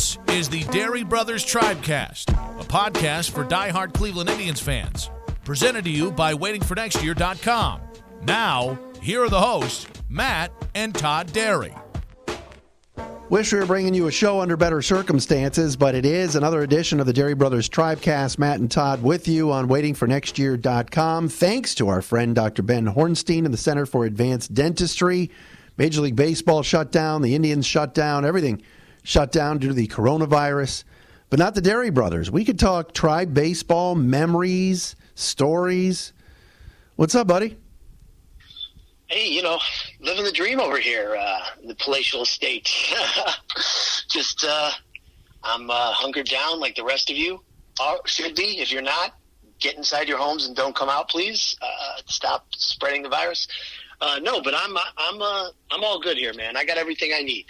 This is the Dery Brothers Tribecast, a podcast for diehard Cleveland Indians fans. Presented to you by waitingfornextyear.com. Now, here are the hosts, Matt and Todd Dery. Wish we were bringing you a show under better circumstances, but it is another edition of the Dery Brothers Tribecast. Matt and Todd with you on waitingfornextyear.com. Thanks to our friend Dr. Ben Hornstein and the Center for Advanced Dentistry. Major League Baseball shut down, the Indians shut down, everything shut down due to the coronavirus. But not the Dery Brothers. We could talk tribe baseball, memories, stories. What's up, buddy? Hey, living the dream over here, the palatial estate. I'm hunkered down like the rest of you should be. If you're not, get inside your homes and don't come out, please. Stop spreading the virus. No, but I'm all good here, man. I got everything I need.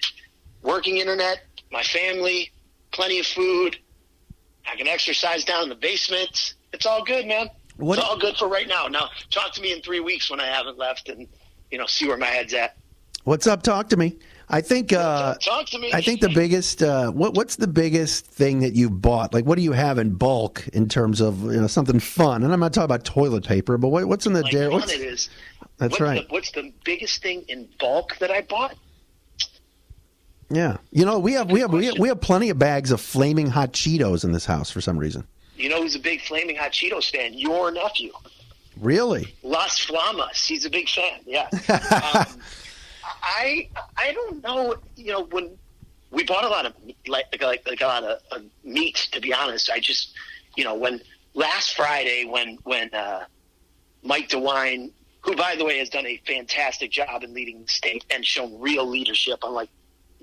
Working internet, my family, plenty of food. I can exercise down in the basement. It's all good, man. It's all good for right now. Now, talk to me in 3 weeks when I haven't left and, see where my head's at. What's up? Talk to me. I think talk to me. I think the biggest what's the biggest thing that you bought? Like, what do you have in bulk in terms of something fun? And I'm not talking about toilet paper, but what's in the dairy? Fun it is. That's right. What's the biggest thing in bulk that I bought? Yeah, we have plenty of bags of flaming hot Cheetos in this house for some reason. You know who's a big flaming hot Cheetos fan? Your nephew. Really? Las Flamas. He's a big fan. Yeah. I don't know. When we bought a lot of like a lot of meat. To be honest, I just when last Friday when Mike DeWine, who by the way has done a fantastic job in leading the state and shown real leadership, unlike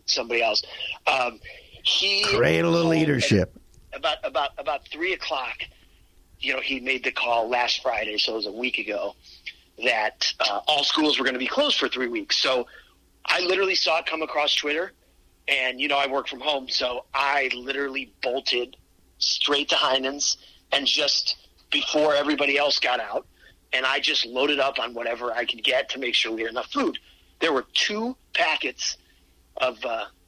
somebody else, he cradle of leadership. About 3 o'clock. He made the call last Friday, so it was a week ago, that all schools were going to be closed for 3 weeks. So I literally saw it come across Twitter, and, I work from home, so I literally bolted straight to Heinen's, and just before everybody else got out, and I just loaded up on whatever I could get to make sure we had enough food. There were 2 packets of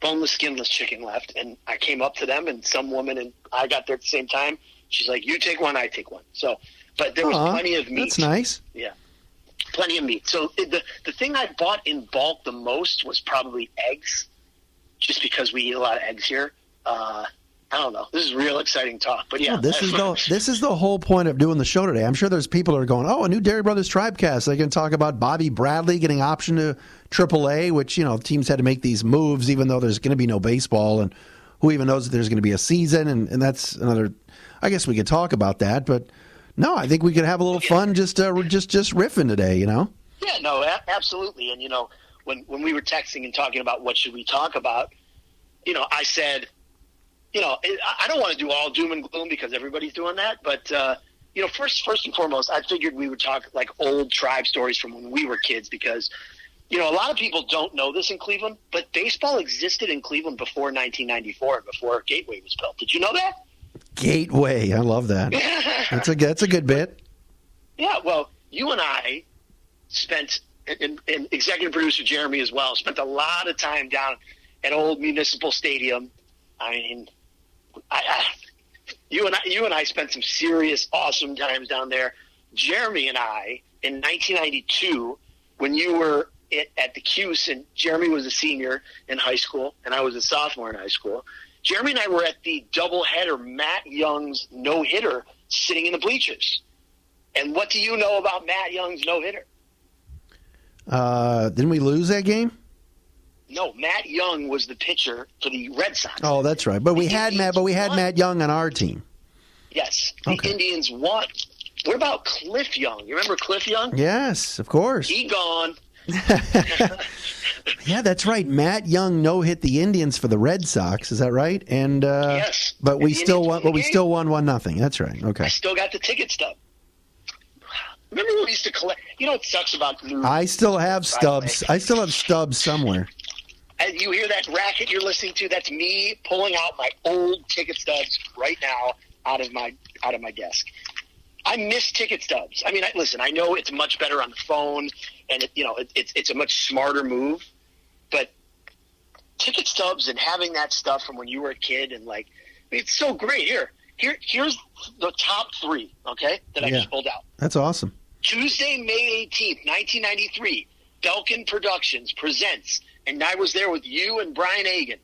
boneless, skinless chicken left, and I came up to them, and some woman, and I got there at the same time. She's like, you take one, I take one. So, but there was plenty of meat. That's nice. Yeah, plenty of meat. So the thing I bought in bulk the most was probably eggs, just because we eat a lot of eggs here. I don't know. This is real exciting talk, but yeah. This is the whole point of doing the show today. I'm sure there's people that are going, a new Dery Brothers Tribecast. They can talk about Bobby Bradley getting optioned to AAA, which, teams had to make these moves even though there's going to be no baseball, and who even knows if there's going to be a season, and that's another. I guess we could talk about that, but no, I think we could have a little fun just riffing today, Yeah, no, absolutely. And, when we were texting and talking about what should we talk about, I said, I don't want to do all doom and gloom because everybody's doing that. But, first and foremost, I figured we would talk like old tribe stories from when we were kids because, a lot of people don't know this in Cleveland, but baseball existed in Cleveland before 1994, before Gateway was built. Did you know that? Gateway. I love that. That's a good bit. Yeah, well, you and I spent, and executive producer Jeremy as well, spent a lot of time down at Old Municipal Stadium. I mean, you and I spent some serious, awesome times down there. Jeremy and I, in 1992, when you were at the Cuse, and Jeremy was a senior in high school, and I was a sophomore in high school, Jeremy and I were at the doubleheader, Matt Young's no-hitter, sitting in the bleachers. And what do you know about Matt Young's no-hitter? Didn't we lose that game? No, Matt Young was the pitcher for the Red Sox. Oh, that's right. But we had Matt Young on our team. Yes, the Indians won. What about Cliff Young? You remember Cliff Young? Yes, of course. He gone. Yeah, that's right. Matt Young no-hit the Indians for the Red Sox. Is that right? And yes, but we still won. But we still won 1-0. That's right. Okay. I still got the ticket stub. Remember when we used to collect? It sucks about new. I still have stubs. I still have stubs somewhere. And you hear that racket you're listening to? That's me pulling out my old ticket stubs right now out of my desk. I miss ticket stubs. I mean, listen, I know it's much better on the phone, and it's a much smarter move. But ticket stubs and having that stuff from when you were a kid, and like, I mean, it's so great. Here's the top 3, okay, that I just pulled out. That's awesome. Tuesday, May 18th, 1993, Belkin Productions presents, and I was there with you and Brian Agan,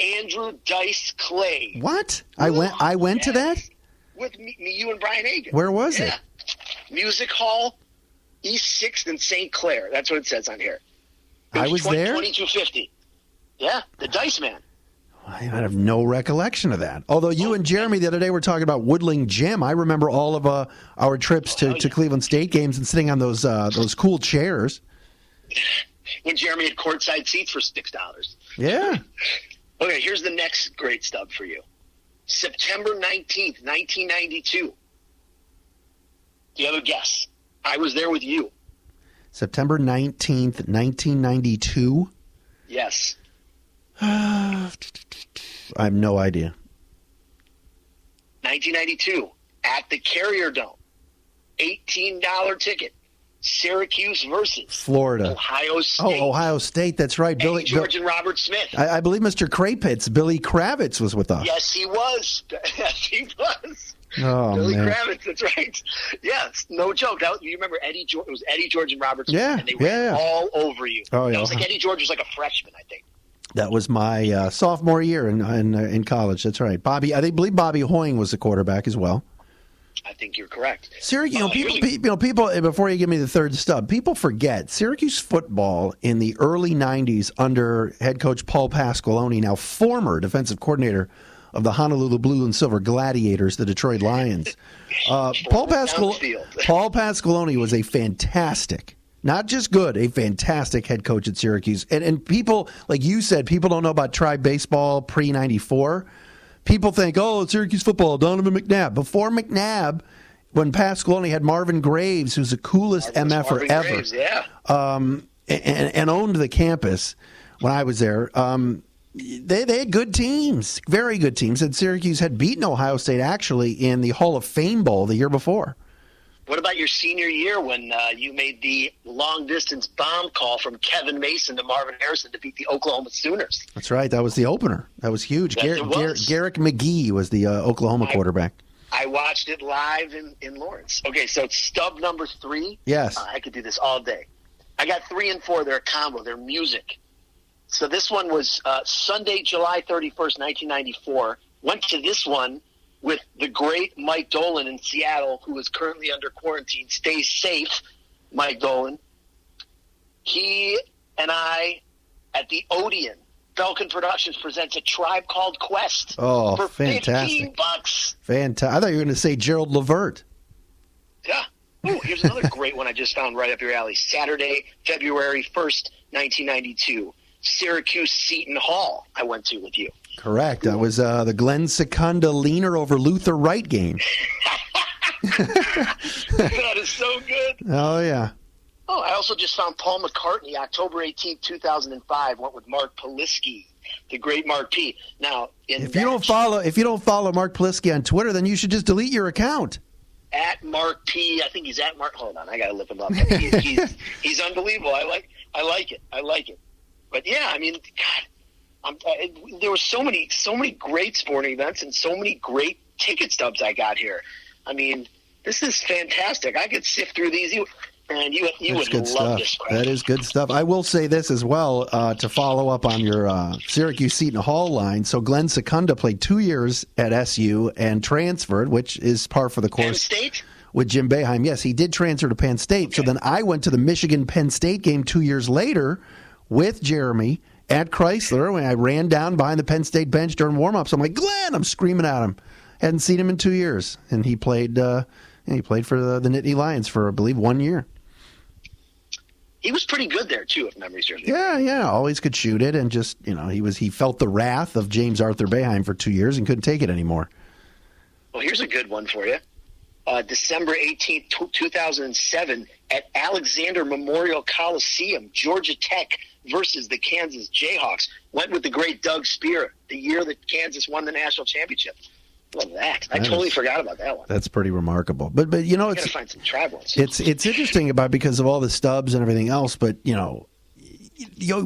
Andrew Dice Clay. What? I went to that? With me, you and Brian Agan. Where was it? Music Hall, East 6th and St. Clair. That's what it says on here. I was there? 2250. Yeah, the Dice Man. I have no recollection of that. Although you and Jeremy the other day were talking about Woodling Gym. I remember all of our trips to Cleveland State games and sitting on those cool chairs. When Jeremy had courtside seats for $6. Yeah. Okay, here's the next great stub for you. September 19th, 1992. Do you have a guess? I was there with you. September 19th, 1992? Yes. I have no idea. 1992, at the Carrier Dome. $18 ticket. Syracuse versus Florida. Ohio State. Oh, Ohio State. That's right. Eddie George and Robert Smith. I believe Mr. Krapitz, Billy Kravitz, was with us. Yes, he was. Yes, he was. Oh, Billy man. Kravitz, that's right. Yes, no joke. You remember Eddie George? It was Eddie George and Robert Smith, Yeah, and they were all over you. Oh, yeah. That was like Eddie George was like a freshman, I think. That was my sophomore year in college. That's right. I believe Bobby Hoying was the quarterback as well. I think you're correct. Syracuse, people. Before you give me the third stub, people forget Syracuse football in the early '90s under head coach Paul Pasqualoni, now former defensive coordinator of the Honolulu Blue and Silver Gladiators, the Detroit Lions. Paul Pasqualoni was a fantastic, not just good, a fantastic head coach at Syracuse. And people, like you said, people don't know about Tribe baseball pre-'94. People think, oh, Syracuse football, Donovan McNabb. Before McNabb, when Pasqualoni had Marvin Graves, who's the coolest MFer ever, Graves, yeah. and owned the campus when I was there, they had good teams, very good teams. And Syracuse had beaten Ohio State, actually, in the Hall of Fame Bowl the year before. What about your senior year when you made the long-distance bomb call from Kevin Mason to Marvin Harrison to beat the Oklahoma Sooners? That's right. That was the opener. That was huge. Yes, Garrick McGee was the Oklahoma quarterback. I watched it live in Lawrence. Okay, so stub number 3. Yes. I could do this all day. I got 3 and 4. They're a combo. They're music. So this one was Sunday, July 31st, 1994. Went to this one with the great Mike Dolan in Seattle, who is currently under quarantine. Stay safe, Mike Dolan. He and I at the Odeon. Belkin Productions presents A Tribe Called Quest for fantastic. $15. Fantastic. I thought you were going to say Gerald Levert. Yeah. Oh, here's another great one I just found right up your alley. Saturday, February 1st, 1992. Syracuse Seton Hall I went to with you. Correct. That was the Glenn Secunda Leaner over Luther Wright game. That is so good. Oh, yeah. Oh, I also just found Paul McCartney, October 18th, 2005, went with Mark Polisky, the great Mark P. Now, if you don't follow Mark Polisky on Twitter, then you should just delete your account. At Mark P. I think he's at Mark. Hold on, I got to look him up. He's unbelievable. I like it. But yeah, I mean, God, there were so many great sporting events and so many great ticket stubs I got here. I mean, this is fantastic. I could sift through these. You would love this crap. That is good stuff. I will say this as well to follow up on your Syracuse Seton Hall line. So Glenn Secunda played 2 years at SU and transferred, which is par for the course. Penn State? With Jim Boeheim. Yes, he did transfer to Penn State. Okay. So then I went to the Michigan-Penn State game 2 years later with Jeremy at Chrysler when I ran down behind the Penn State bench during warm-ups. I'm like, Glenn! I'm screaming at him. Hadn't seen him in 2 years. And he played for the Nittany Lions for, I believe, 1 year. He was pretty good there, too, if memory serves me. Yeah. Always could shoot it. And just, he felt the wrath of James Arthur Boeheim for 2 years and couldn't take it anymore. Well, here's a good one for you. December 18th, 2007, at Alexander Memorial Coliseum, Georgia Tech versus the Kansas Jayhawks. Went with the great Doug Spear, the year that Kansas won the national championship. Love that. I totally forgot about that one. That's pretty remarkable. But it's got to find some tribe ones. It's interesting because of all the stubs and everything else. But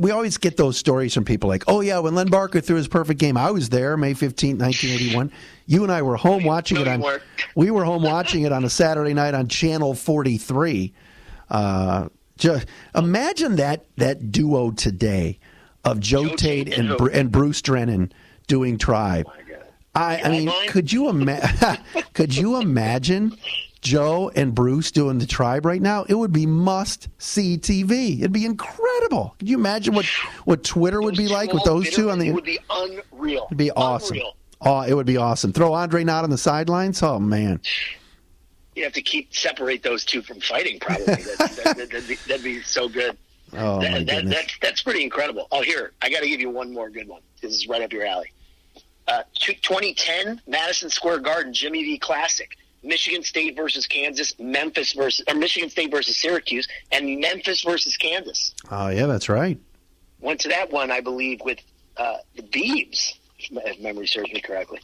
we always get those stories from people like, oh, yeah, when Len Barker threw his perfect game, I was there, May 15th, 1981. You and I were home watching it we were home watching it on a Saturday night on Channel 43. Just imagine that duo today of Joe Tate and Bruce Drennan doing Tribe. I mean, could you imagine Joe and Bruce doing the Tribe right now? It would be must-see TV. It'd be incredible. Could you imagine what Twitter would be like with those two on the? It would be unreal. It'd be awesome. Unreal. Oh, it would be awesome. Throw Andre Knott on the sidelines. Oh man. You have to separate those two from fighting. Probably that'd be so good. Oh my goodness. That's pretty incredible. Oh, here, I got to give you one more good one. This is right up your alley. 2010 Madison Square Garden Jimmy V Classic. Michigan State versus Kansas, Michigan State versus Syracuse, and Memphis versus Kansas. Oh yeah, that's right. Went to that one, I believe, with the Beavs, if memory serves me correctly.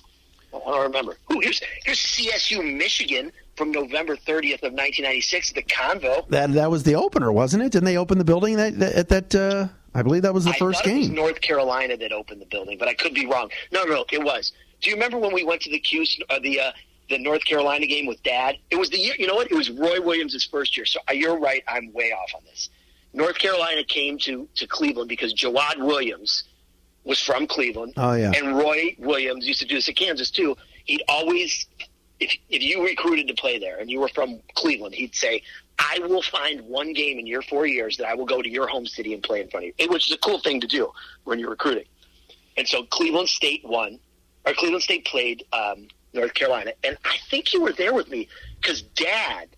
I don't remember. Ooh, here's CSU Michigan from November 30th of 1996, the Convo. That was the opener, wasn't it? Didn't they open the building at that? I believe that was the first game. It was North Carolina that opened the building, but I could be wrong. No, it was. Do you remember when we went to the North Carolina game with Dad? It was the year. You know what? It was Roy Williams' first year. So you're right. I'm way off on this. North Carolina came to Cleveland because Jawad Williams was from Cleveland. Oh yeah. And Roy Williams used to do this at Kansas too. He'd always, if you recruited to play there and you were from Cleveland, he'd say, I will find one game in your 4 years that I will go to your home city and play in front of you, which is a cool thing to do when you're recruiting. And so Cleveland State played North Carolina. And I think you were there with me because Dad,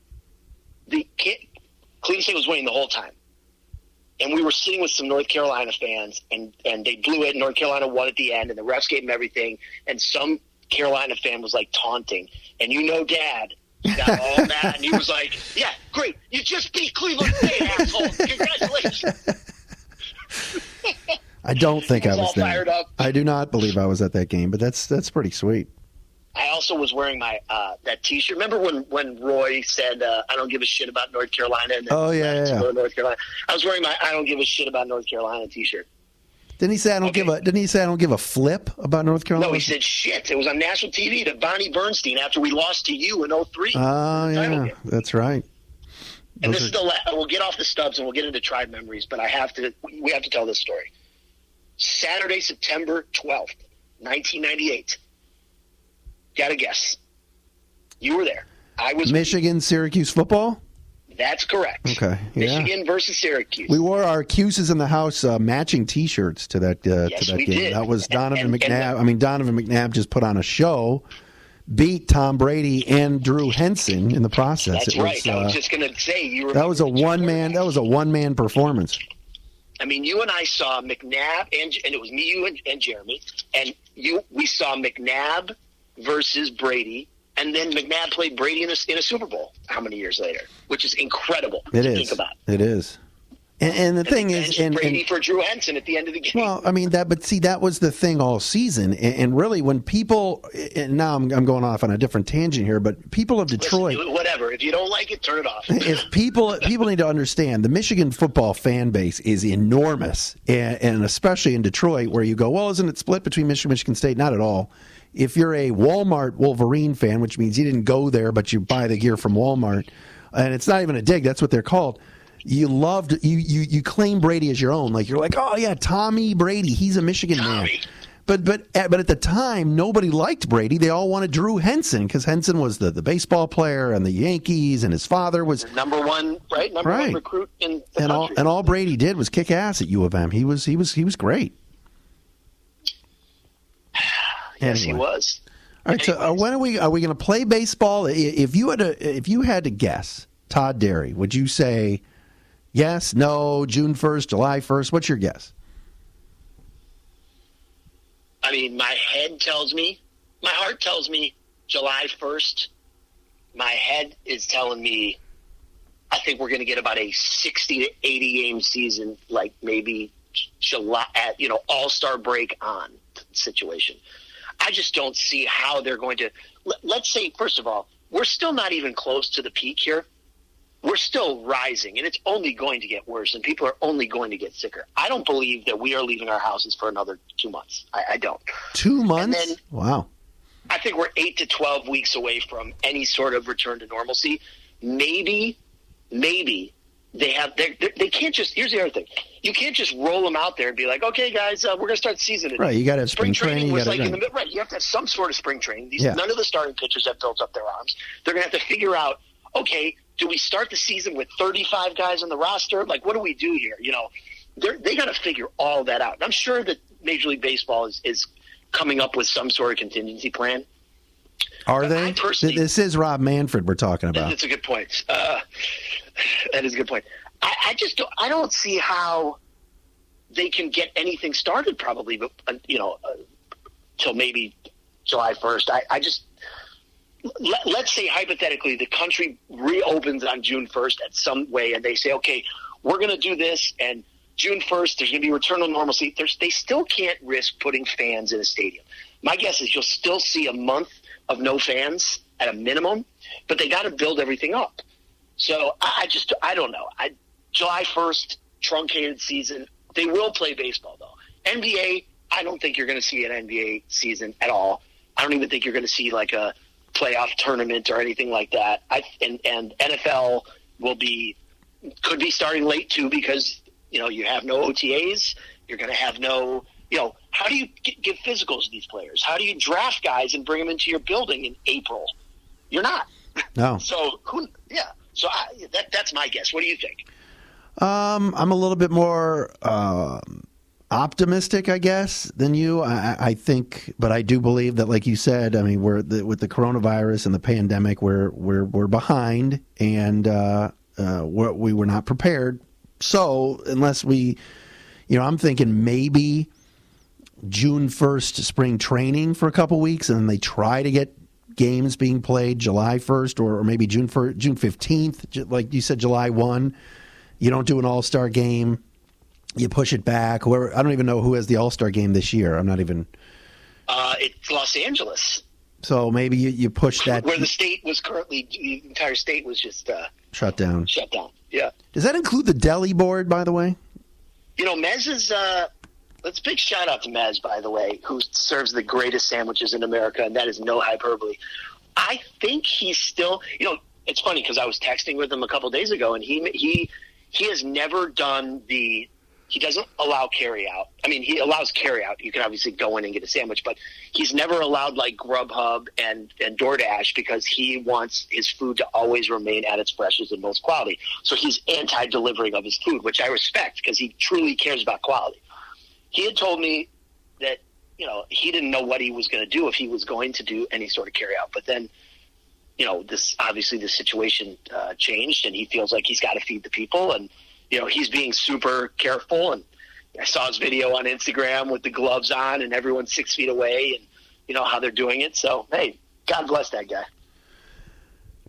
Cleveland State was winning the whole time. And we were sitting with some North Carolina fans, and they blew it, and North Carolina won at the end, and the refs gave them everything. And some Carolina fan was, like, taunting. And Dad got all mad, and he was like, yeah, great. You just beat Cleveland State, asshole. Congratulations. I don't think I was there. Fired up. I do not believe I was at that game, but that's pretty sweet. I also was wearing my that T-shirt. Remember when Roy said, "I don't give a shit about North Carolina"? And yeah. North Carolina. I was wearing my "I don't give a shit about North Carolina" T-shirt. Didn't he say I don't give a flip about North Carolina? No, he said shit. It was on national TV to Bonnie Bernstein after we lost to you in 2003. Oh yeah, that's right. And this is we'll get off the stubs and we'll get into Tribe memories, but we have to tell this story. Saturday, September 12th, 1998. Got to guess. You were there. I was. Michigan, Syracuse football? That's correct. Okay. Yeah. Michigan versus Syracuse. We wore our Cuses in the House matching T-shirts to that game. Did. That was Donovan McNabb. Donovan McNabb just put on a show, beat Tom Brady and Drew Henson in the process. That's right. I was just going to say you. That was a one-man performance. I mean, you and I saw McNabb, and it was me, you, and Jeremy, and we saw McNabb versus Brady, and then McNabb played Brady in a Super Bowl how many years later, which is incredible to think about. It is. And the thing is, Brady for Drew Henson at the end of the game. Well, I mean that was the thing all season, and really when people, and now I'm going off on a different tangent here, but people of Detroit, listen, whatever. If you don't like it, turn it off. If people need to understand, the Michigan football fan base is enormous, and especially in Detroit, where you go, well, isn't it split between Michigan State? Not at all. If you're a Walmart Wolverine fan, which means you didn't go there, but you buy the gear from Walmart, and it's not even a dig, that's what they're called. You claim Brady as your own. Like you're like, oh yeah, Tommy Brady, he's a Michigan man. But at the time, nobody liked Brady. They all wanted Drew Henson because Henson was the baseball player and the Yankees, and his father was number one recruit in the country. And all Brady did was kick ass at U of M. He was great. Yes, he was. All right, so when are we going to play baseball? If you had to guess, Todd Dery, would you say yes, no, June 1st, July 1st? What's your guess? I mean, my head tells me, my heart tells me July 1st. My head is telling me I think we're going to get about a 60 to 80 game season, like maybe July, All-Star break on situation. I just don't see how they're going to. Let's say, first of all, we're still not even close to the peak here. we're still rising, and it's only going to get worse, and people are only going to get sicker. I don't believe that we are leaving our houses for another 2 months. I don't. 2 months? And then, wow. I think we're 8 to 12 weeks away from any sort of return to normalcy. Maybe they can't just – here's the other thing. You can't just roll them out there and be like, okay, guys, we're going to start the season today. Right, you got to have spring training. Was like in the right. You have to have some sort of spring training. None of the starting pitchers have built up their arms. They're going to have to figure out, okay, do we start the season with 35 guys on the roster? Like, what do we do here? You know, they got to figure all that out. And I'm sure that Major League Baseball is coming up with some sort of contingency plan. Are they? This is Rob Manfred we're talking about. That's a good point. That is a good point. I just don't see how they can get anything started probably, but till maybe July 1st. Let's say hypothetically the country reopens on June 1st at some way, and they say, okay, we're going to do this, and June 1st there's going to be return to normalcy. They still can't risk putting fans in a stadium. My guess is you'll still see a month of no fans at a minimum, but they got to build everything up. So I don't know. July 1st, truncated season. They will play baseball, though. NBA, I don't think you're going to see an NBA season at all. I don't even think you're going to see like a playoff tournament or anything like that. And NFL could be starting late too, because you have no OTAs. You're going to have no. How do you give physicals to these players? How do you draft guys and bring them into your building in April? You're not. No. So So that's my guess. What do you think? I'm a little bit more optimistic, I guess, than you. I think, but I do believe that, like you said, I mean, with the coronavirus and the pandemic, we're behind, and we were not prepared. So unless I'm thinking maybe June 1st spring training for a couple weeks, and then they try to get games being played July 1st or maybe June 15th, like you said, July 1. You don't do an all-star game. You push it back. I don't even know who has the all-star game this year. I'm not even. It's Los Angeles. So maybe you push that. Where the entire state was just shut down. Shut down. Yeah. Does that include the Delhi board, by the way? Mez is. Let's big shout out to Mez, by the way, who serves the greatest sandwiches in America, and that is no hyperbole. I think he's still. It's funny because I was texting with him a couple days ago, and he has never done he doesn't allow carry out. I mean, he allows carry out. You can obviously go in and get a sandwich, but he's never allowed like Grubhub and DoorDash because he wants his food to always remain at its freshest and most quality. So he's anti-delivering of his food, which I respect because he truly cares about quality. He had told me that, he didn't know what he was going to do if he was going to do any sort of carry out. But then, this situation changed, and he feels like he's got to feed the people, and he's being super careful. And I saw his video on Instagram with the gloves on, and everyone's 6 feet away, and how they're doing it. So hey, God bless that guy.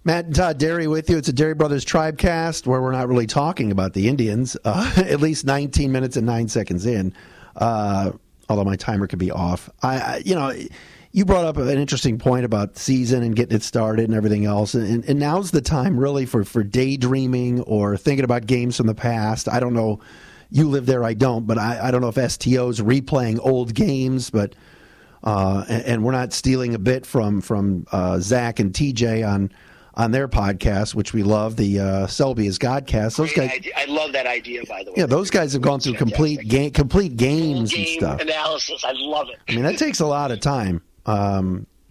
Matt and Todd Dery with you. It's a Dery Brothers Tribecast where we're not really talking about the Indians, at least 19 minutes and 9 seconds in, although my timer could be off. You brought up an interesting point about season and getting it started and everything else. And now's the time really for daydreaming or thinking about games from the past. I don't know. You live there, I don't. But I don't know if STO's replaying old games. But and we're not stealing a bit from Zach and TJ on their podcast, which we love, the Selby is Godcast. Those guys, I love that idea, by the way. Yeah, those guys have gone through complete games and stuff. Analysis, I love it. I mean, that takes a lot of time.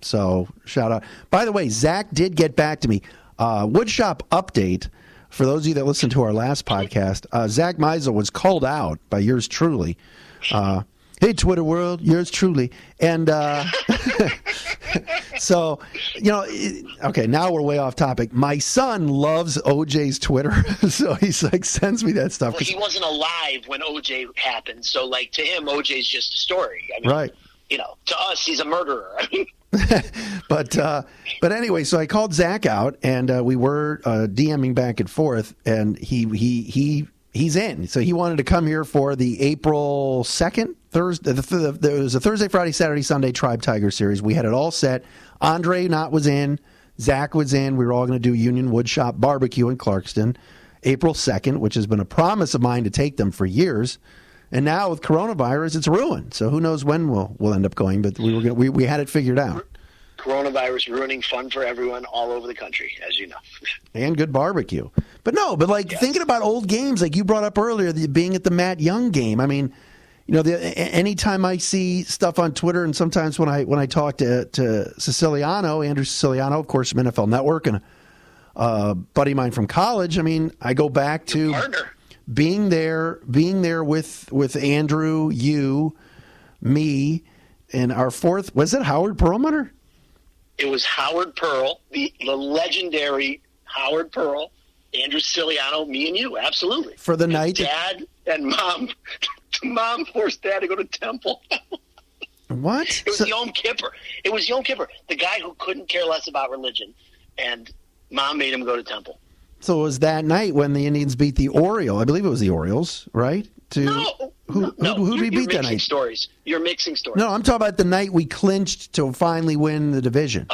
So shout out. By the way, Zach did get back to me. Woodshop update for those of you that listened to our last podcast. Zach Meisel was called out by yours truly. Hey, Twitter world, yours truly. And so, okay, now we're way off topic. My son loves OJ's Twitter, so he's like, sends me that stuff. Well, he wasn't alive when OJ happened, so like to him, OJ's just a story. I mean, right. To us, he's a murderer. I mean. But anyway, so I called Zach out, and we were DMing back and forth, and he's in. So he wanted to come here for the April 2nd, Thursday. There was a Thursday, Friday, Saturday, Sunday Tribe Tiger series. We had it all set. Andre Knott was in. Zach was in. We were all going to do Union Woodshop Barbecue in Clarkston, April 2nd, which has been a promise of mine to take them for years. And now with coronavirus, it's ruined. So who knows when we'll end up going? But we had it figured out. Coronavirus ruining fun for everyone all over the country, as you know. And good barbecue. But thinking about old games, like you brought up earlier, being at the Matt Young game. I mean, anytime I see stuff on Twitter, and sometimes when I talk to Siciliano, Andrew Siciliano, of course, from NFL Network, and a buddy of mine from college, I mean, I go back to being there with Andrew, you, me, and our fourth, was it Howard Perlmutter? It was Howard Pearl, the legendary Howard Pearl, Andrew Siciliano, me and you, absolutely. For the night. Dad and Mom. Mom forced Dad to go to temple. What? It was Yom Kippur. It was Yom Kippur. The guy who couldn't care less about religion, and Mom made him go to temple. So it was that night when the Indians beat the Orioles. I believe it was the Orioles, right? No. Who did we beat that night? You're mixing stories. No, I'm talking about the night we clinched to finally win the division.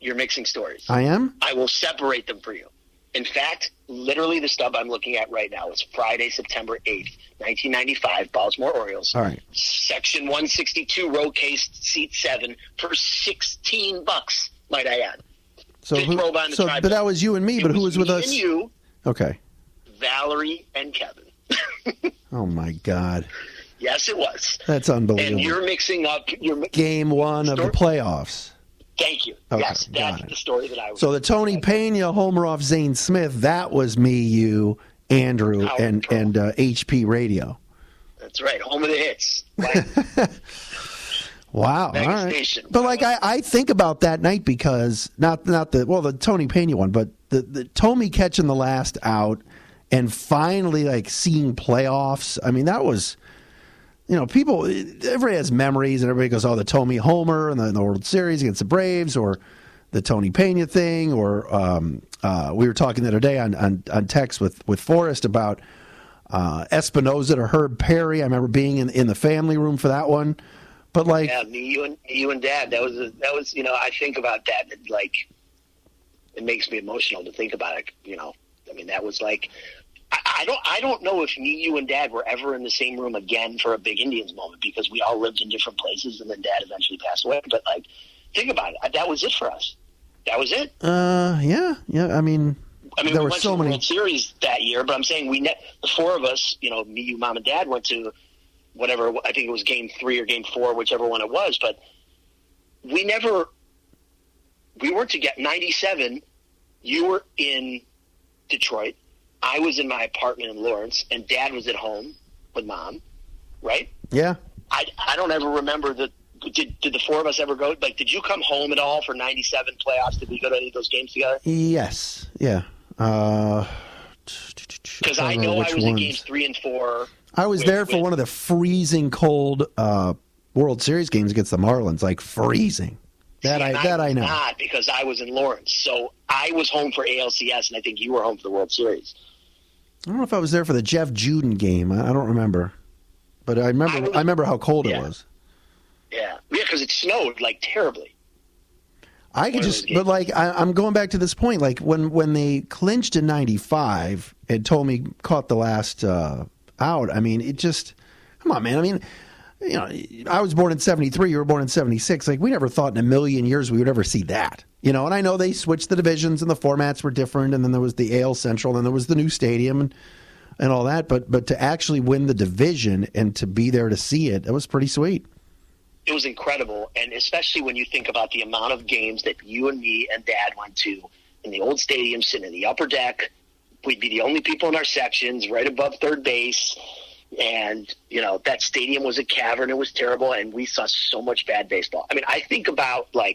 You're mixing stories. I am? I will separate them for you. In fact, literally the stub I'm looking at right now is Friday, September 8th, 1995, Baltimore Orioles. All right. Section 162, row case, seat 7, for $16, might I add. But that was you and me, but who was with us? And you. Okay. Valerie and Kevin. Oh, my God. Yes, it was. That's unbelievable. And you're mixing up Game 1 of the playoffs. Thank you. Okay, yes, that's the story that I was. So the Tony Pena homer off Zane Smith, that was me, you, Andrew, and HP Radio. That's right. Home of the hits. Wow. All right. Station. But I think about that night because not the Tony Pena one, but the Tommy catching the last out and finally seeing playoffs. I mean, that was, everybody has memories and everybody goes, oh, the Tommy homer and the World Series against the Braves, or the Tony Pena thing, or we were talking the other day on text with Forrest about Espinoza to Herb Perry. I remember being in the family room for that one. But you and Dad, that was I think about that, and it makes me emotional to think about it. I mean, that was I don't know if me, you, and Dad were ever in the same room again for a big Indians moment, because we all lived in different places, and then Dad eventually passed away. But think about it, that was it for us. That was it. Yeah. I mean, there were so many World Series that year, but I'm saying the four of us, me, you, Mom, and Dad went to whatever, I think it was Game 3 or Game 4, whichever one it was, but we weren't together. 97, you were in Detroit, I was in my apartment in Lawrence, and Dad was at home with Mom, right? Yeah. I don't ever remember did the four of us ever go, did you come home at all for 97 playoffs? Did we go to any of those games together? Yes. Yeah. Because I know I was in Games 3 and 4. I was there for one of the freezing cold World Series games against the Marlins, freezing. I know. Not because I was in Lawrence. So I was home for ALCS, and I think you were home for the World Series. I don't know if I was there for the Jeff Juden game. I don't remember. But I remember how cold it was. Yeah, because it snowed, terribly. I could just, but I'm going back to this point. When they clinched in '95 and Tommy caught the last out. I mean, it just, come on, man. I mean, I was born in '73. You were born in '76. We never thought in a million years we would ever see that. And I know they switched the divisions and the formats were different, and then there was the AL Central, and there was the new stadium and all that. But to actually win the division and to be there to see it, that was pretty sweet. It was incredible, and especially when you think about the amount of games that you and me and Dad went to in the old stadium, sitting in the upper deck. We'd be the only people in our sections, right above third base, and that stadium was a cavern. It was terrible, and we saw so much bad baseball. I mean, I think about our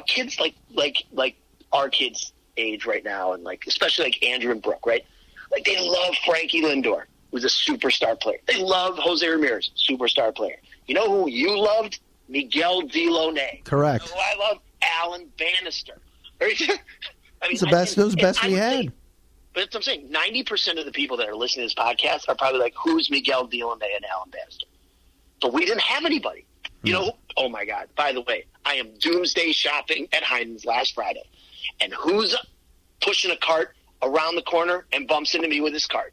kids, like our kids' age right now, and especially Andrew and Brooke, right? They love Frankie Lindor, who's a superstar player. They love Jose Ramirez, superstar player. You know who you loved? Miguel Delaunay. Correct. Who I loved? Alan Bannister. I mean, it was the best we had. But that's what I'm saying. 90% of the people that are listening to this podcast are probably who's Miguel Delaunay and Alan Bannister? But we didn't have anybody. You know, oh my God. By the way, I am doomsday shopping at Heinen's last Friday. And who's pushing a cart around the corner and bumps into me with his cart?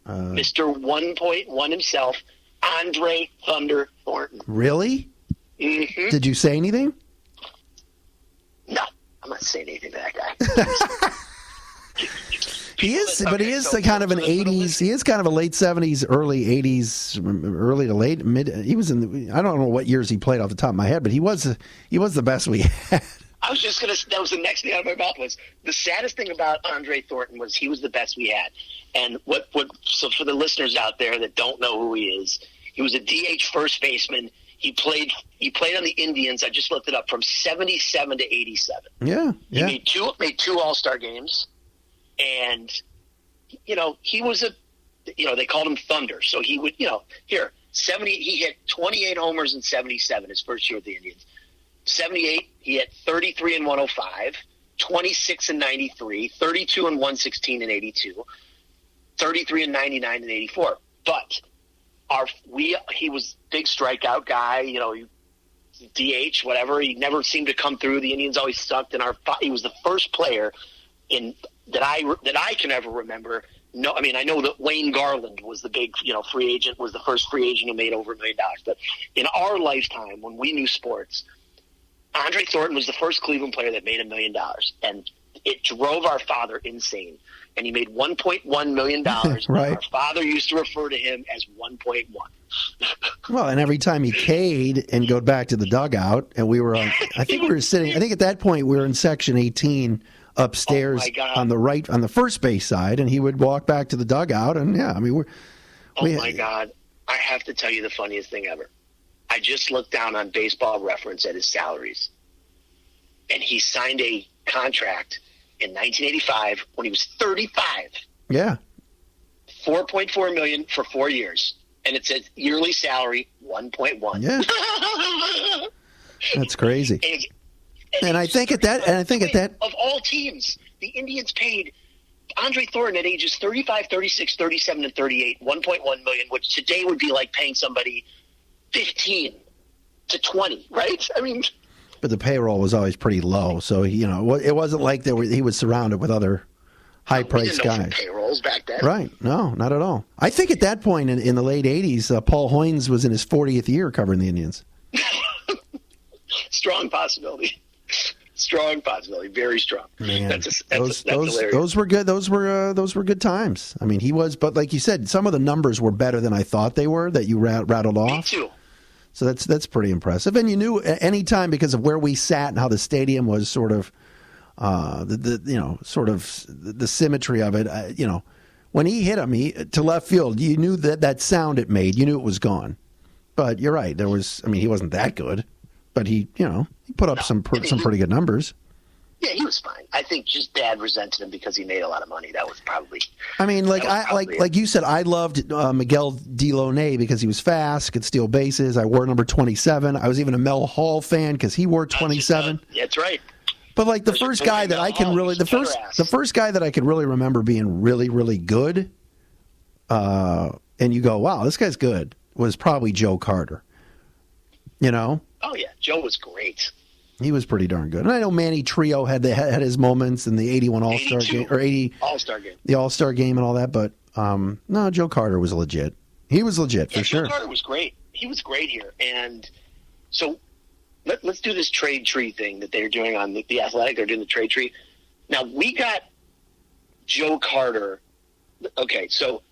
Mr. 1.1 himself, Andre Thunder Thornton. Really? Mm-hmm. Did you say anything? No, I'm not saying anything to that guy. He is, but he is kind of an 80s. He is kind of a late 70s, early 80s, early to late mid. He was in. I don't know what years he played off the top of my head, but he was the best we had. I was just gonna. That was the next thing out of my mouth. Was the saddest thing about Andre Thornton was he was the best we had. And what? So for the listeners out there that don't know who he is, he was a DH first baseman. He played on the Indians. I just looked it up from 77 to 87. Yeah. He made two All-Star games. And, you know, he was they called him Thunder. So he would, he hit 28 homers in 77, his first year with the Indians. 78, he hit 33 in 105, 26 in 93, 32 in 116 and 82, 33 in 99 and 84. But he was big strikeout guy, DH, whatever. He never seemed to come through. The Indians always sucked. And he was the first player that I can ever remember. No, I mean, I know that Wayne Garland was the big, free agent, was the first free agent who made over $1 million. But in our lifetime, when we knew sports, Andre Thornton was the first Cleveland player that made $1 million. And it drove our father insane. And he made $1.1 million. Right. Our father used to refer to him as 1.1. Well, and every time he K'd and go back to the dugout, and we were on, I think at that point we were in section 18 upstairs on the first base side, and he would walk back to the dugout, and my God. I have to tell you the funniest thing ever. I just looked down on Baseball Reference at his salaries, and he signed a contract in 1985 when he was 35. Yeah. $4.4 million for 4 years. And it says yearly salary 1.1. Yeah. That's crazy. And I think at that of all teams, the Indians paid Andre Thornton at ages 35, 36, 37, and 38 $1.1 million, which today would be like paying somebody 15 to 20, right? I mean, but the payroll was always pretty low, so it wasn't like he was surrounded with other high-priced guys. Payrolls back then, right? No, not at all. I think at that point in the late '80s, Paul Hoynes was in his 40th year covering the Indians. Strong possibility. Strong possibility. Very strong. Man, that's those were good. Those were good times. I mean, he was, but like you said, some of the numbers were better than I thought they were that you rattled off. Me too. So that's pretty impressive. And you knew any time because of where we sat and how the stadium was sort of the symmetry of it. When he hit him to left field, you knew that sound it made. You knew it was gone. But you're right. He wasn't that good. But he put up some pretty good numbers. Yeah, he was fine. I think just Dad resented him because he made a lot of money. That was probably. I mean, like you said, I loved Miguel Delaunay because he was fast, could steal bases. I wore number 27. I was even a Mel Hall fan because he wore 27. That's right. But like the first guy that I can really the first guy that I could really remember being really really good, and you go, wow, this guy's good, was probably Joe Carter. Oh yeah, Joe was great. He was pretty darn good. And I know Manny Trio had his moments in the 81 All-Star game or 80 All-Star game. The All-Star game and all that, but no, Joe Carter was legit. He was legit for sure. Joe Carter was great. He was great here. And so let's do this trade tree thing that they're doing on the Athletic. They're doing the trade tree. Now, we got Joe Carter. Okay, so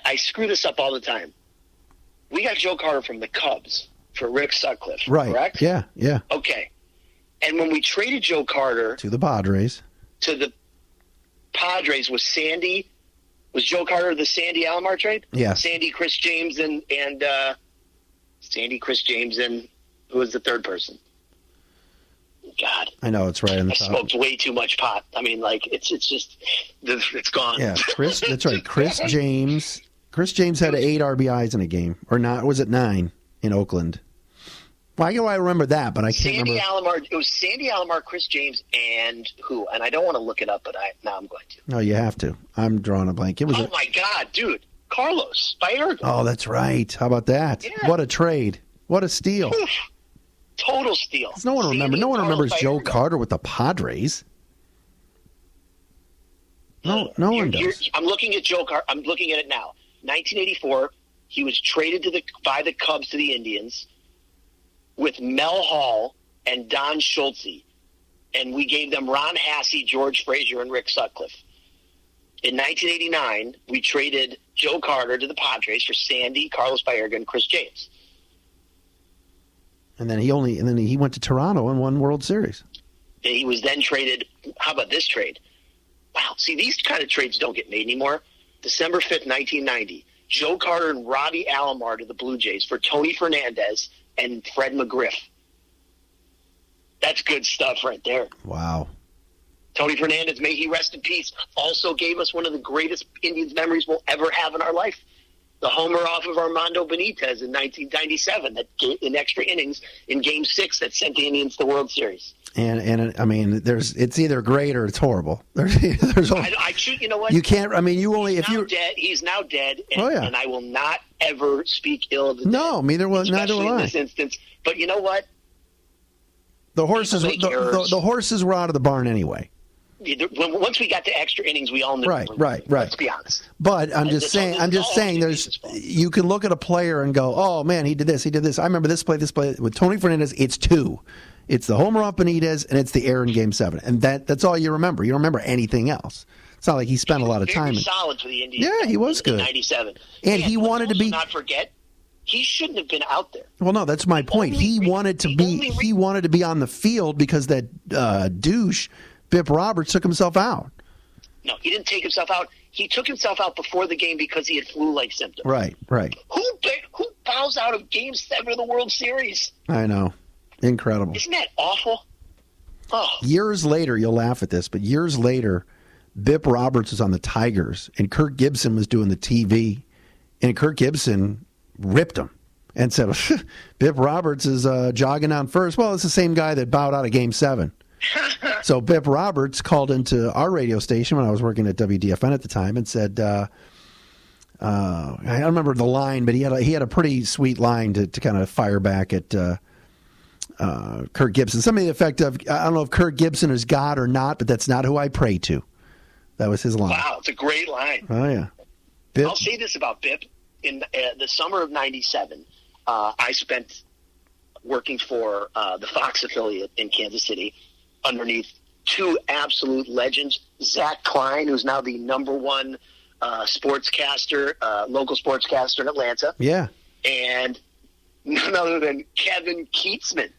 I screw this up all the time. We got Joe Carter from the Cubs for Rick Sutcliffe, right? Correct? Yeah. Okay. And when we traded Joe Carter to the Padres, was Joe Carter the Sandy Alomar trade? Yeah. Sandy, Chris James, and who was the third person? God, I know it's right in the top. I smoked way too much pot. I mean, like it's just it's gone. Yeah, Chris. That's right. Chris James. Chris James had 8 RBIs in a game, or not? Was it 9 in Oakland? Why do I remember that? But I can't remember. Alomar. It was Sandy Alomar, Chris James, and who? And I don't want to look it up, but now I'm going to. No, you have to. I'm drawing a blank. It was. My God, dude, Carlos Baerga. Oh, that's right. How about that? Yeah. What a trade! What a steal. Oof. Total steal. No one remembers Joe Bayerga. Carter with the Padres. No one does. I'm looking at Joe Carter. I'm looking at it now. 1984, he was traded by the Cubs to the Indians with Mel Hall and Don Schultze, and we gave them Ron Hasse, George Frazier, and Rick Sutcliffe. In 1989, we traded Joe Carter to the Padres for Sandy, Carlos Baerga, and Chris James. And then he went to Toronto and won World Series. And he was then traded. How about this trade? Wow, see, these kind of trades don't get made anymore. December 5th, 1990, Joe Carter and Robbie Alomar to the Blue Jays for Tony Fernandez and Fred McGriff. That's good stuff right there. Wow. Tony Fernandez, may he rest in peace, also gave us one of the greatest Indians memories we'll ever have in our life. The homer off of Armando Benitez in 1997 that in extra innings in Game 6 that sent the Indians to the World Series. And I mean, it's either great or it's horrible. There's you know what? You can't. I mean, you only if you're dead. He's now dead, and, and I will not ever speak ill of the dead. No, neither will I. In this instance, but you know what? The horses were out of the barn anyway. Once we got to extra innings, we all knew. Right. Let's be honest. But I'm just saying. You can look at a player and go, "Oh man, he did this. I remember this play with Tony Fernandez. It's two. It's the homer off Benitez, and it's the error in Game 7, and that's all you remember. You don't remember anything else. It's not like he spent a lot of time. Solid for the Indians. Yeah, he was good. 97, and he wanted to be. Not forget. He shouldn't have been out there. Well, no, that's my point. He wanted to be on the field because that douche Bip Roberts took himself out. No, he didn't take himself out. He took himself out before the game because he had flu-like symptoms. Right. Who bows out of Game 7 of the World Series? I know. Incredible. Isn't that awful? Oh. Years later, you'll laugh at this, but years later, Bip Roberts was on the Tigers, and Kirk Gibson was doing the TV, and Kirk Gibson ripped him and said, Bip Roberts is jogging on first. Well, it's the same guy that bowed out of Game 7. So Bip Roberts called into our radio station when I was working at WDFN at the time and said, I don't remember the line, but he had a pretty sweet line to kind of fire back at Kirk Gibson. Something to the effect of, I don't know if Kirk Gibson is God or not, but that's not who I pray to. That was his line. Wow, it's a great line. Oh, yeah. Bip? I'll say this about Bip. In the summer of 97, I spent working for the Fox affiliate in Kansas City underneath two absolute legends, Zach Klein, who's now the number one sportscaster, local sportscaster in Atlanta. Yeah. And none other than Kevin Keatsman.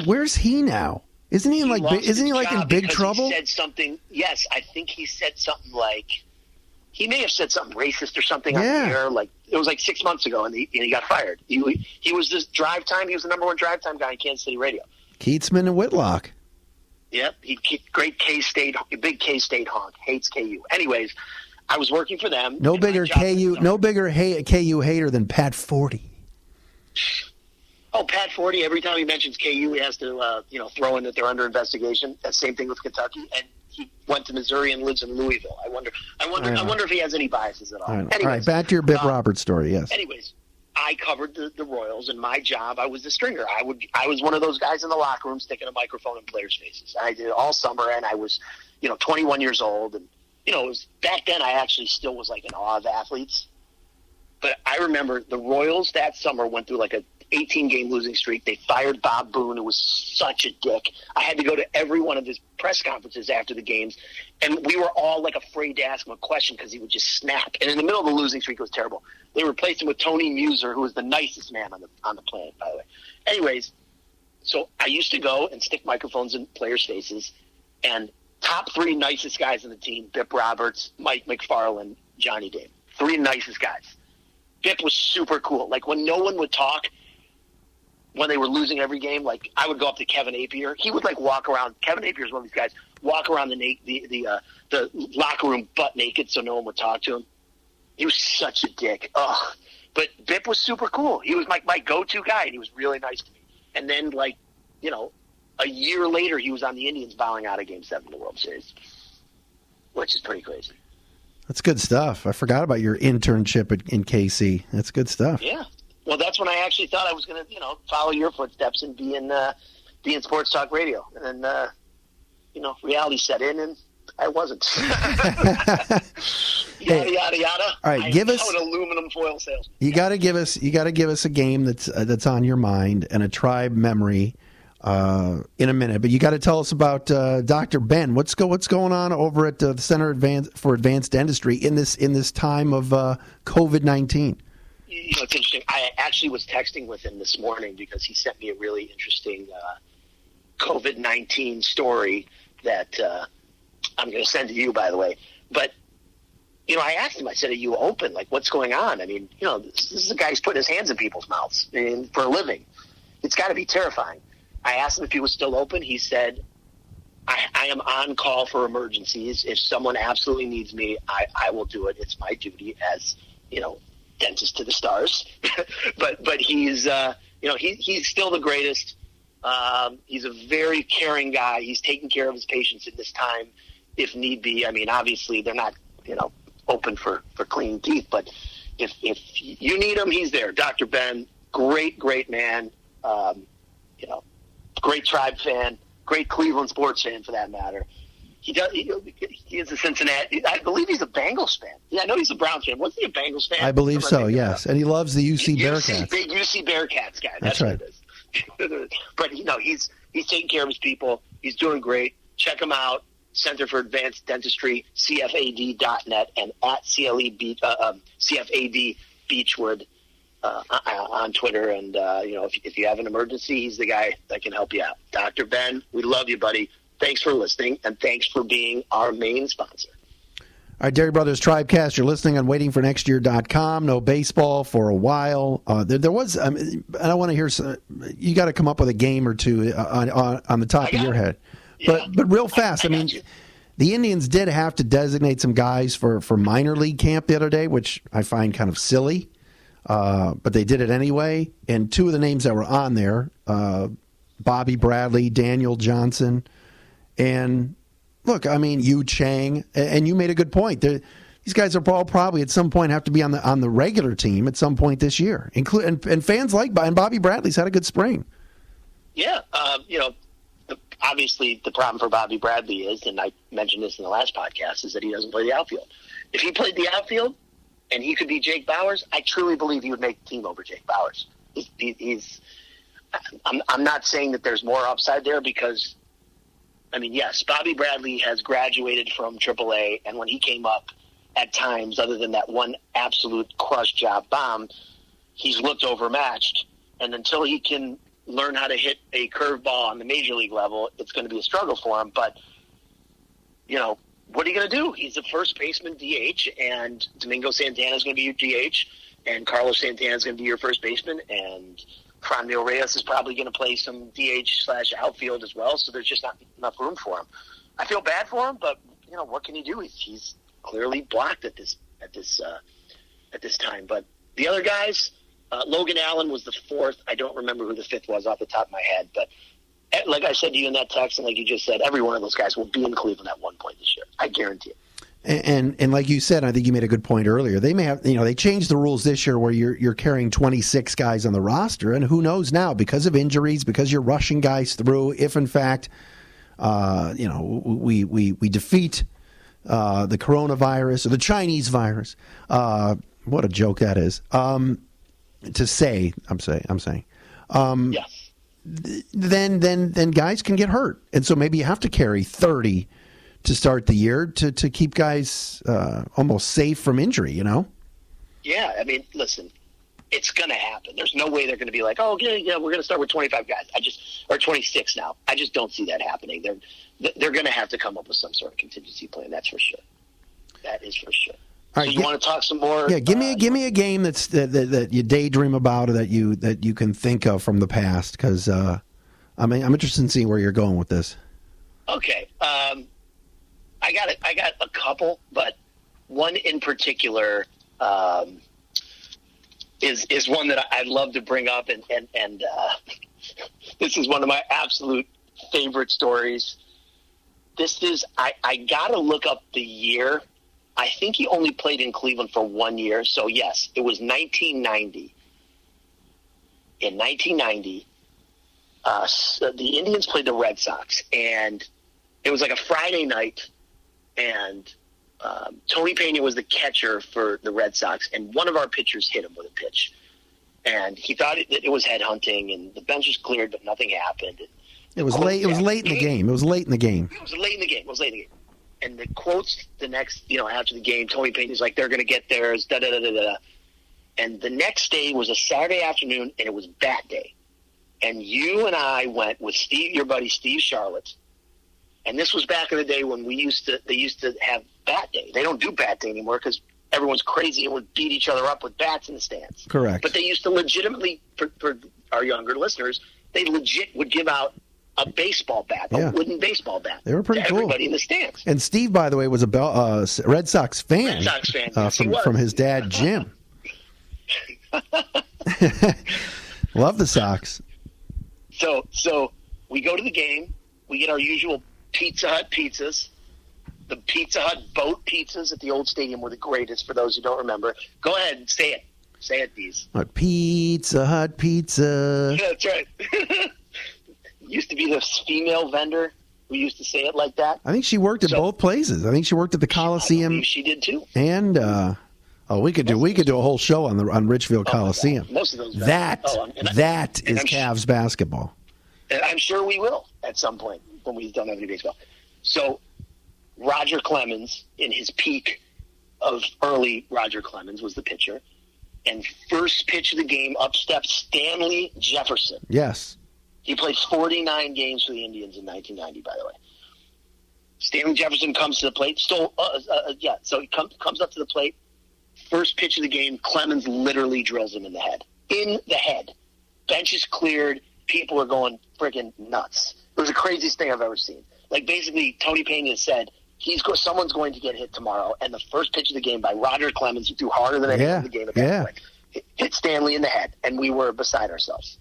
Where's he now? Isn't he in big trouble? He said something. Yes, I think he said something like he may have said something racist or something on the air. Like it was like 6 months ago, and he got fired. He was this drive time. He was the number one drive time guy in Kansas City radio. Keatsman and Whitlock. Yep, great K-State, big K-State honk. Hates KU. Anyways, I was working for them. No bigger KU hater than Pat Forty. Oh, Pat Forty! Every time he mentions KU, he has to throw in that they're under investigation. That same thing with Kentucky, and he went to Missouri and lives in Louisville. I wonder if he has any biases at all. Anyways, all right, back to your Bip Roberts story. Yes. Anyways, I covered the Royals, and my job, I was the stringer. I was one of those guys in the locker room sticking a microphone in players' faces. I did it all summer, and I was 21 years old, and it was back then. I actually still was like in awe of athletes. But I remember the Royals that summer went through like a 18-game losing streak. They fired Bob Boone, who was such a dick. I had to go to every one of his press conferences after the games, and we were all like afraid to ask him a question because he would just snap. And in the middle of the losing streak, it was terrible. They replaced him with Tony Muser, who was the nicest man on the planet, by the way. Anyways, so I used to go and stick microphones in players' faces, and top three nicest guys on the team: Bip Roberts, Mike McFarland, Johnny Dave. Three nicest guys. Bip was super cool. Like when no one would talk, when they were losing every game, like I would go up to Kevin Apier. He would like walk around. Kevin Apier is one of these guys. Walk around the locker room butt naked so no one would talk to him. He was such a dick. Ugh. But Bip was super cool. He was my go-to guy, and he was really nice to me. And then a year later, he was on the Indians bowing out of Game 7 of the World Series, which is pretty crazy. That's good stuff. I forgot about your internship in KC. That's good stuff. Yeah. Well, that's when I actually thought I was going to, follow your footsteps and be in sports talk radio. And then, reality set in, and I wasn't. Yada yada yada. All right, give us an aluminum foil salesman. You got to give us a game that's on your mind and a tribe memory in a minute. But you got to tell us about Dr. Ben. What's going on over at the Center for Advanced Dentistry in this time of COVID-19? It's interesting. I actually was texting with him this morning because he sent me a really interesting COVID-19 story that I'm going to send to you, by the way. But, I asked him, I said, are you open? Like, what's going on? I mean, this is a guy who's putting his hands in people's mouths for a living. It's got to be terrifying. I asked him if he was still open. He said, I am on call for emergencies. If someone absolutely needs me, I will do it. It's my duty as, dentist to the stars. but he's, he's still the greatest. He's a very caring guy. He's taking care of his patients in this time, if need be. I mean, obviously they're not, open for clean teeth, but if you need him, he's there. Dr. Ben, great man. Great Tribe fan, great Cleveland sports fan for that matter. He is a Cincinnati. I believe he's a Bengals fan. Yeah, I know he's a Browns fan. Wasn't he a Bengals fan? I believe so. Yes, and he loves the UC Bearcats. Big UC Bearcats guy. That's right. What it is. But he's taking care of his people. He's doing great. Check him out. Center for Advanced Dentistry, CFAD.net, and at CFAD Beechwood on Twitter. And if you have an emergency, he's the guy that can help you out. Dr. Ben, we love you, buddy. Thanks for listening, and thanks for being our main sponsor. All right, Dery Brothers Tribecast, you're listening on waitingfornextyear.com. No baseball for a while. There was, and I want to hear, you got to come up with a game or two on the top of your head. Yeah. But real fast, I mean, the Indians did have to designate some guys for minor league camp the other day, which I find kind of silly, but they did it anyway. And two of the names that were on there, Bobby Bradley, Daniel Johnson, and look, I mean, Yu Chang, and you made a good point. These guys are probably at some point have to be on the regular team at some point this year. And fans like Bobby Bradley's had a good spring. Yeah, obviously the problem for Bobby Bradley is, and I mentioned this in the last podcast, is that he doesn't play the outfield. If he played the outfield and he could be Jake Bauers, I truly believe he would make the team over Jake Bauers. I'm not saying that there's more upside there because, I mean, yes, Bobby Bradley has graduated from AAA, and when he came up at times, other than that one absolute crush job bomb, he's looked overmatched. And until he can learn how to hit a curveball on the major league level, it's going to be a struggle for him. But, what are you going to do? He's a first baseman DH, and Domingo Santana is going to be your DH, and Carlos Santana is going to be your first baseman, and Franmil Reyes is probably going to play some DH/outfield as well, so there's just not enough room for him. I feel bad for him, but, what can he do? He's clearly blocked at this time. But the other guys, Logan Allen was the fourth. I don't remember who the fifth was off the top of my head. But like I said to you in that text, and like you just said, every one of those guys will be in Cleveland at one point this year. I guarantee it. And like you said, I think you made a good point earlier. They may have, they changed the rules this year where you're carrying 26 guys on the roster, and who knows now, because of injuries, because you're rushing guys through, if in fact, we defeat the coronavirus or the Chinese virus. What a joke that is. I'm saying. Yes. Then guys can get hurt, and so maybe you have to carry 30 to start the year to keep guys almost safe from injury. Yeah, I mean, listen, it's going to happen. There's no way they're going to be like, oh, yeah, we're going to start with 25 guys. Or 26 now. I just don't see that happening. They're going to have to come up with some sort of contingency plan. That's for sure. That is for sure. All right, so you want to talk some more? Yeah, give me a game that you daydream about or that you can think of from the past, because I'm interested in seeing where you're going with this. Okay, I got a couple, but one in particular is one that I'd love to bring up, and this is one of my absolute favorite stories. This is I got to look up the year. I think he only played in Cleveland for 1 year. So, yes, it was 1990. in 1990, the Indians played the Red Sox, and it was like a Friday night, and Tony Pena was the catcher for the Red Sox, and one of our pitchers hit him with a pitch. And he thought it was headhunting, and the bench was cleared, but nothing happened. It was late. It was late in the game. And the quotes the next, after the game, Tony Payton's like, they're going to get theirs, da-da-da-da-da. And the next day was a Saturday afternoon, and it was bat day. And you and I went with Steve, your buddy Steve Charlotte. And this was back in the day when they used to have bat day. They don't do bat day anymore because everyone's crazy and would beat each other up with bats in the stands. Correct. But they used to legitimately, for our younger listeners, they legit would give out a baseball bat, a wooden baseball bat. They were pretty to cool. Everybody in the stands. And Steve, by the way, was a Red Sox fan. Yes, from his dad, Jim. Love the Sox. So we go to the game. We get our usual Pizza Hut pizzas. The Pizza Hut boat pizzas at the old stadium were the greatest, for those who don't remember. Go ahead and say it. Say it, Deez. Pizza Hut pizza. That's right. Used to be this female vendor who used to say it like that. I think she worked at both places. I think she worked at the Coliseum. She did too. And we could do a whole show on Richfield Coliseum. Most of those. That is Cavs basketball. And I'm sure we will at some point when we don't have any baseball. So Roger Clemens, in his peak of early Roger Clemens, was the pitcher. And first pitch of the game, up steps Stanley Jefferson. Yes. He played 49 games for the Indians in 1990, by the way. Stanley Jefferson comes to the plate. So he comes up to the plate. First pitch of the game, Clemens literally drills him in the head. In the head. Bench is cleared. People are going freaking nuts. It was the craziest thing I've ever seen. Like, basically, Tony Pena said, someone's going to get hit tomorrow, and the first pitch of the game by Roger Clemens, who threw harder than anyone in the game at that point, hit Stanley in the head, and we were beside ourselves.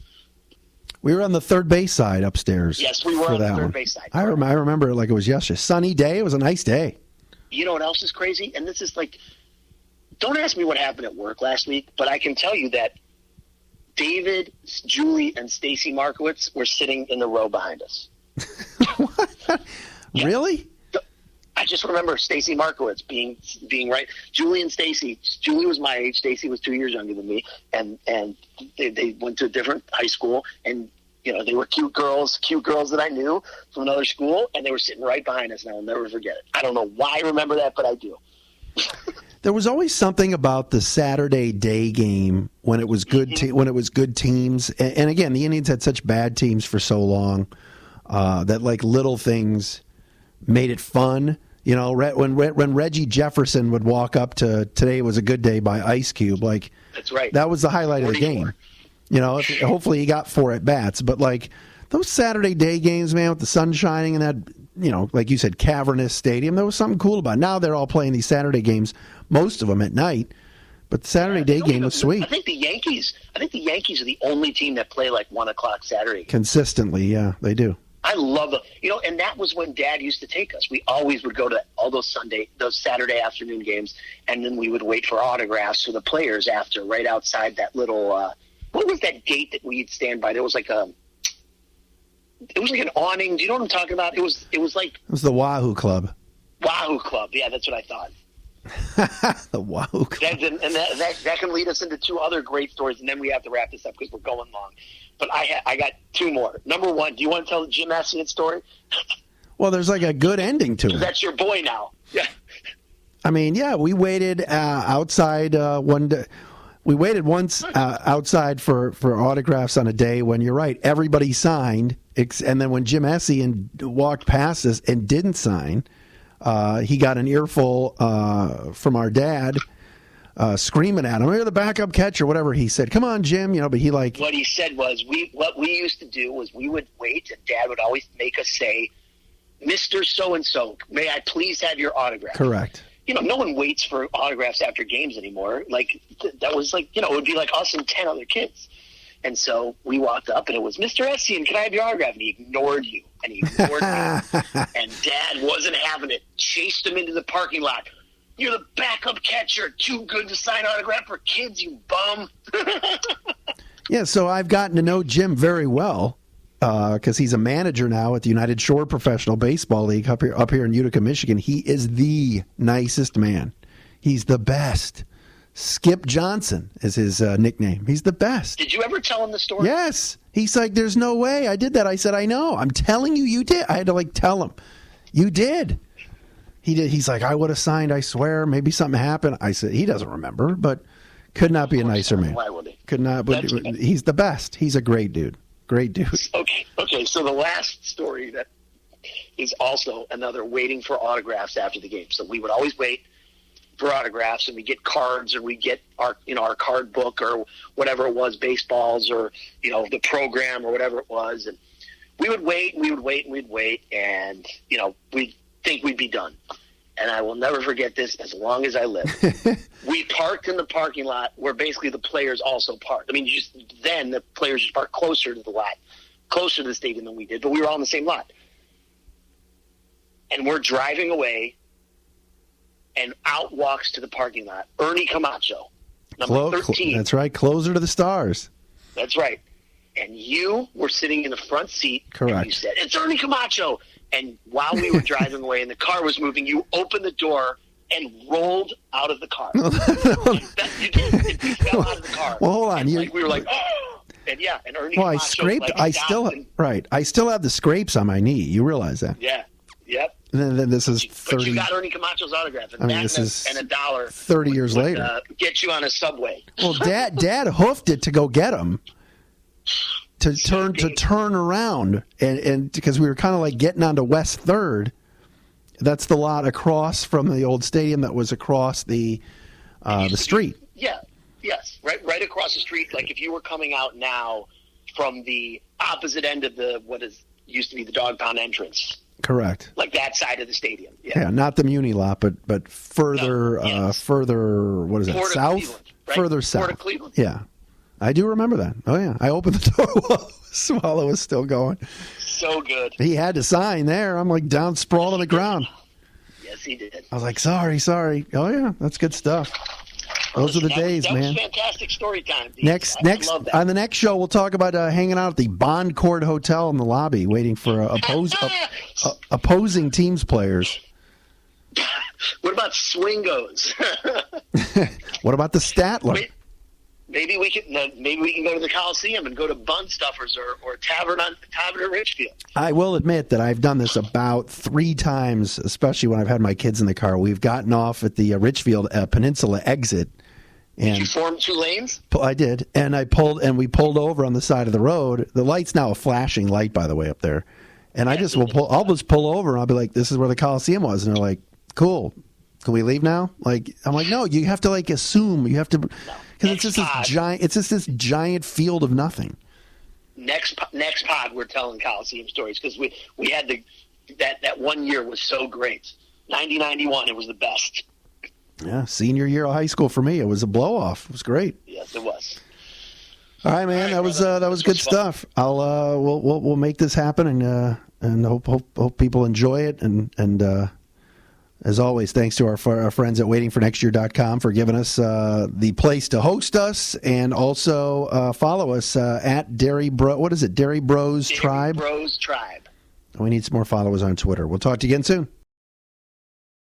We were on the third base side upstairs. Yes, we were on the third base side. I remember it like it was yesterday. Sunny day. It was a nice day. You know what else is crazy? And this is like, don't ask me what happened at work last week, but I can tell you that David, Julie, and Stacy Markowitz were sitting in the row behind us. What? Yeah. Really? I just remember Stacy Markowitz being right. Julie and Stacy. Julie was my age. Stacy was 2 years younger than me, and they went to a different high school, and they were cute girls that I knew from another school, and they were sitting right behind us, and I'll never forget it. I don't know why I remember that, but I do. There was always something about the Saturday day game when it was good. When it was good teams, and again, the Indians had such bad teams for so long that like little things made it fun. When Reggie Jefferson would walk up to "Today Was a Good Day" by Ice Cube, like that's right. That was the highlight of the game. Hopefully he got 4 at bats, but like those Saturday day games, man, with the sun shining and that, like you said, cavernous stadium, there was something cool about it. Now they're all playing these Saturday games, most of them at night, but the Saturday day game was sweet. I think the Yankees are the only team that play like 1 o'clock Saturday. Consistently, yeah, they do. I love and that was when Dad used to take us. We always would go to all those Saturday afternoon games, and then we would wait for autographs for the players after, right outside that little, what was that gate that we'd stand by? There was like an awning. Do you know what I'm talking about? It was the Wahoo Club. Wahoo Club. Yeah, that's what I thought. The Wahoo Club. That can lead us into 2 other great stories, and then we have to wrap this up because we're going long. But I got 2 more. Number 1, do you want to tell the Jim Essien story? Well, there's like a good ending to it. That's your boy now. Yeah. I mean, yeah, we waited outside one day. We waited once outside for autographs on a day when, you're right, everybody signed. And then when Jim Essien walked past us and didn't sign, he got an earful from our dad screaming at him, "You're the backup catcher," whatever he said. "Come on, Jim," but he like. What he said was, what we used to do was we would wait, and Dad would always make us say, "Mr. So-and-so, may I please have your autograph?" Correct. No one waits for autographs after games anymore. Like, that was like, it would be like us and 10 other kids. And so we walked up, and it was, "Mr. Essien, can I have your autograph?" And he ignored you, and he ignored me. And Dad wasn't having it. Chased him into the parking lot. "You're the backup catcher. Too good to sign autograph for kids, you bum." Yeah, so I've gotten to know Jim very well because he's a manager now at the United Shore Professional Baseball League up here in Utica, Michigan. He is the nicest man. He's the best. Skip Johnson is his nickname. He's the best. Did you ever tell him the story? Yes. He's like, there's no way I did that. I said, I know. I'm telling you, you did. I had to tell him. You did. He did. He's like, I would have signed, I swear. Maybe something happened. I said, he doesn't remember, but could not be a nicer man. Why would he? Could not. But he's the best. He's a great dude. Great dude. Okay. So the last story that is also another waiting for autographs after the game. So we would always wait for autographs, and we get cards, or we get our card book or whatever it was, baseballs, or the program or whatever it was, and we would wait, and and we'd think we'd be done. And I will never forget this as long as I live. We parked in the parking lot where basically the players also parked. I mean, then the players just parked closer to the lot, closer to the stadium than we did, but we were all in the same lot. And we're driving away, and out walks to the parking lot Ernie Camacho, number 13. That's right, closer to the stars. That's right. And you were sitting in the front seat. Correct. And you said, it's Ernie Camacho. And while we were driving away and the car was moving, you opened the door and rolled out of the car. You did. You fell out of the car. Well, hold on. We were like, oh! And yeah, and Ernie Well, Camacho, I scraped. I still have the scrapes on my knee. You realize that? Yeah. Yep. And then this is 30. But you got Ernie Camacho's autograph, and this is and $1 30 years later. Get you on a subway. Well, Dad hoofed it to go get him. To turn around, and because we were kind of getting onto West 3rd, that's the lot across from the old stadium that was across the street. Yeah, yes, right across the street. Like if you were coming out now from the opposite end of used to be the dog pound entrance. Correct. Like that side of the stadium. Yeah, not the Muni lot, but further, further. What is that? Port south, Cleveland, right? Further south. Port of Cleveland. Yeah. I do remember that. Oh, yeah. I opened the door while it was still going. So good. He had to sign there. I'm down sprawled on the ground. Yes, he did. I was like, sorry. Oh, yeah. That's good stuff. Those are the days, man. That was fantastic story time. Next, on the next show, we'll talk about hanging out at the Bond Court Hotel in the lobby, waiting for opposing teams' players. What about Swingos? What about the Statler? Maybe we can go to the Coliseum and go to Bun Stuffers or Tavern at Richfield. I will admit that I've done this about 3 times, especially when I've had my kids in the car. We've gotten off at the Richfield Peninsula exit. And did you form 2 lanes? I did, and we pulled over on the side of the road. The light's now a flashing light, by the way, up there. And I'll just pull over and I'll be like, "This is where the Coliseum was," and they're like, "Cool, can we leave now?" I'm like, "No, you have to assume. You have to." Because it's just this giant field of nothing. Next pod, we're telling Coliseum stories because we had that one year was so great. 90-91, it was the best. Yeah, senior year of high school for me, it was a blow off. It was great. Yes, it was. All right, man, that was good stuff. We'll make this happen and hope people enjoy it and. As always, thanks to our friends at waitingfornextyear.com for giving us the place to host us, and also follow us at Dery Bros Tribe. Dery Bros Tribe. We need some more followers on Twitter. We'll talk to you again soon.